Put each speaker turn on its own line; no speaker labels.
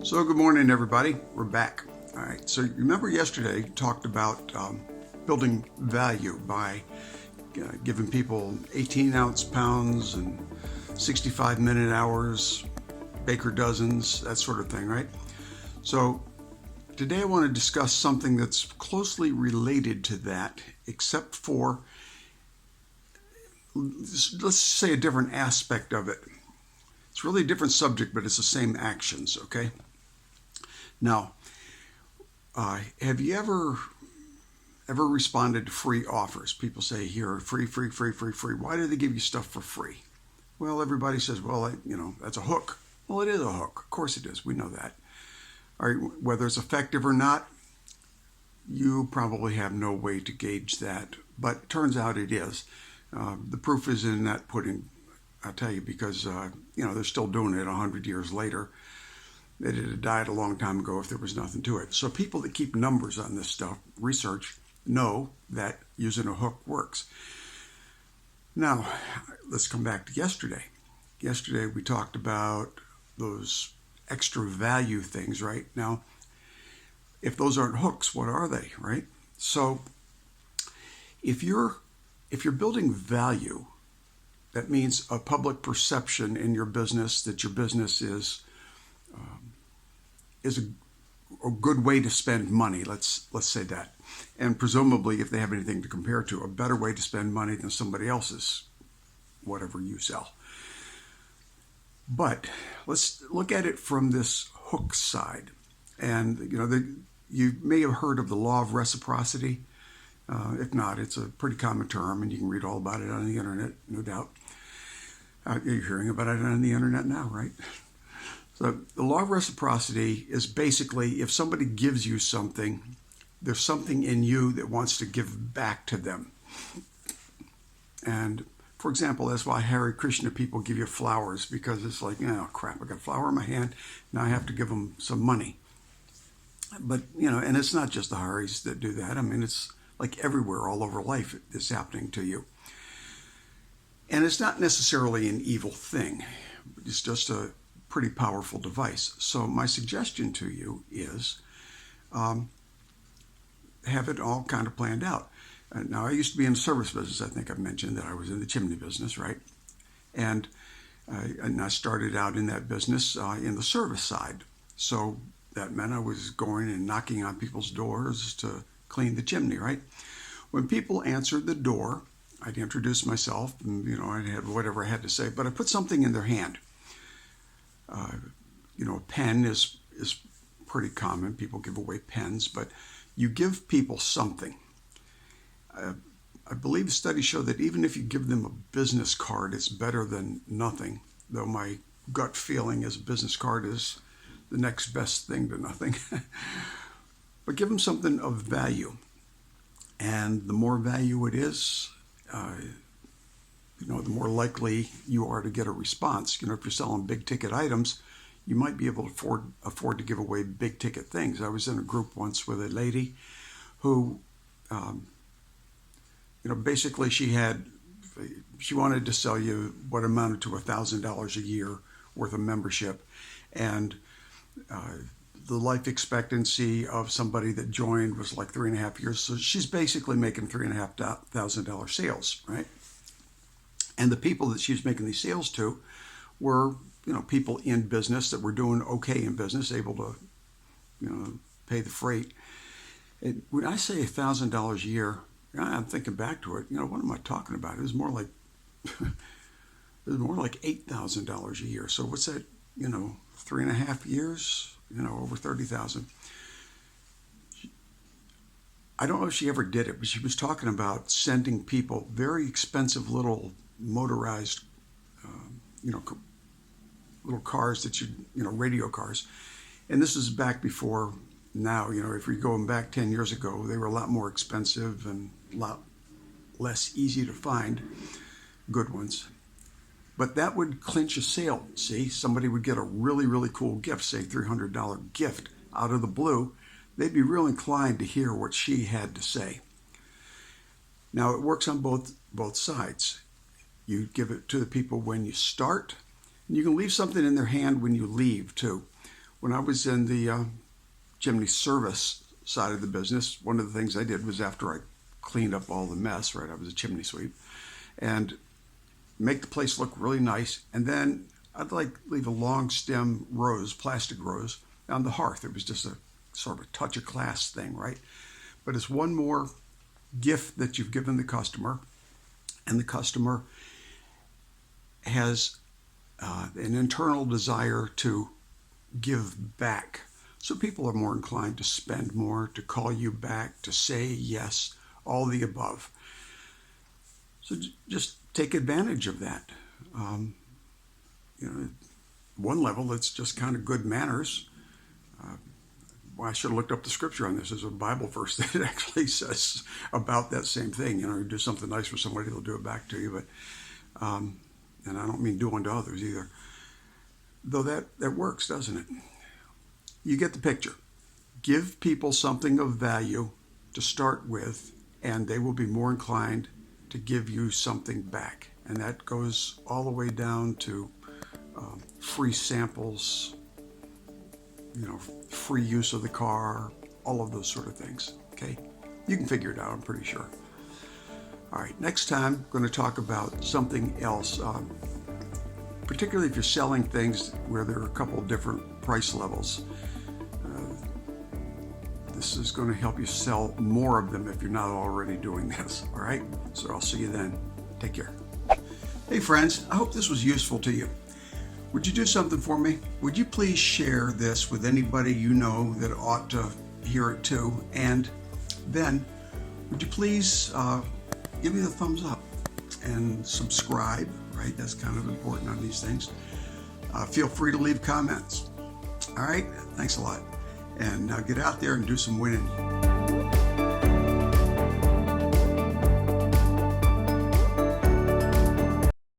So good morning, everybody. We're back. All right. So remember yesterday talked about building value by giving people 18-ounce pounds and 65-minute hours, baker dozens, that sort of thing, right? So today I want to discuss something that's closely related to that, except for, let's say, a different aspect of it. It's really a different subject, but it's the same actions, okay? Now, have you ever responded to free offers? People say, here, free. Why do they give you stuff for free? Well, everybody says, well, that's a hook. Well, it is a hook. Of course it is. We know that. All right, whether it's effective or not, you probably have no way to gauge that. But it turns out it is. The proof is in that pudding, I'll tell you, because, they're still doing it 100 years later. They'd have died a long time ago if there was nothing to it. So people that keep numbers on this stuff, research, know that using a hook works. Now, let's come back to yesterday. Yesterday we talked about those extra value things, right? Now, if those aren't hooks, what are they, right? So if you're building value, that means a public perception in your business that your business is a good way to spend money. Let's say that. And presumably, if they have anything to compare to, a better way to spend money than somebody else's, whatever you sell. But let's look at it from this hook side. And, you may have heard of the Law of Reciprocity. If not, it's a pretty common term, and you can read all about it on the internet, no doubt. You're hearing about it on the internet now, right? So the law of reciprocity is basically if somebody gives you something, there's something in you that wants to give back to them. And for example, that's why Hare Krishna people give you flowers, because it's like, oh crap, I got a flower in my hand, now I have to give them some money. But, and it's not just the Haris that do that. I mean, it's like everywhere, all over life, it's happening to you. And it's not necessarily an evil thing. It's just a pretty powerful device. So my suggestion to you is have it all kind of planned out. Now, I used to be in the service business. I think I've mentioned that I was in the chimney business, right? And I started out in that business in the service side. So that meant I was going and knocking on people's doors to clean the chimney, right? When people answered the door, I'd introduce myself and, I'd have whatever I had to say, but I put something in their hand. A pen is pretty common. People give away pens, but you give people something. I believe studies show that even if you give them a business card, it's better than nothing, though my gut feeling is a business card is the next best thing to nothing. But give them something of value. And the more value it is, the more likely you are to get a response. If you're selling big ticket items, you might be able to afford to give away big ticket things. I was in a group once with a lady who, basically she wanted to sell you what amounted to $1,000 a year worth of membership. And the life expectancy of somebody that joined was like 3.5 years. So she's basically making $3,500 sales, right? And the people that she was making these sales to were, people in business that were doing okay in business, able to, pay the freight. And when I say $1,000 a year, I'm thinking back to it. What am I talking about? It was more like $8,000 a year. So what's that? 3.5 years. Over 30,000. I don't know if she ever did it, but she was talking about sending people very expensive little motorized, little cars that radio cars. And this is back before now. If you're going back 10 years ago, they were a lot more expensive and a lot less easy to find good ones. But that would clinch a sale. See, somebody would get a really, really cool gift, say $300 gift out of the blue. They'd be real inclined to hear what she had to say. Now, it works on both sides. You give it to the people when you start. And you can leave something in their hand when you leave, too. When I was in the chimney service side of the business, one of the things I did was, after I cleaned up all the mess, right, I was a chimney sweep, and make the place look really nice, and then I'd leave a long stem rose, plastic rose, on the hearth. It was just a sort of a touch of class thing, right? But it's one more gift that you've given the customer, and the customer has an internal desire to give back. So people are more inclined to spend more, to call you back, to say yes, all the above. So just take advantage of that. One level, it's just kind of good manners. Well, I should have looked up the scripture on this. There's a Bible verse that actually says about that same thing. You do something nice for somebody, they'll do it back to you. But and I don't mean do unto others either. Though that works, doesn't it? You get the picture. Give people something of value to start with, and they will be more inclined to give you something back. And that goes all the way down to free samples, free use of the car, all of those sort of things. Okay? You can figure it out, I'm pretty sure. All right, next time, I'm going to talk about something else, particularly if you're selling things where there are a couple of different price levels. This is going to help you sell more of them if you're not already doing this. All right? So I'll see you then. Take care. Hey friends, I hope this was useful to you. Would you do something for me? Would you please share this with anybody you know that ought to hear it too? And then, would you please give me the thumbs up and subscribe, right? That's kind of important on these things. Feel free to leave comments. All right? Thanks a lot. And get out there and do some winning.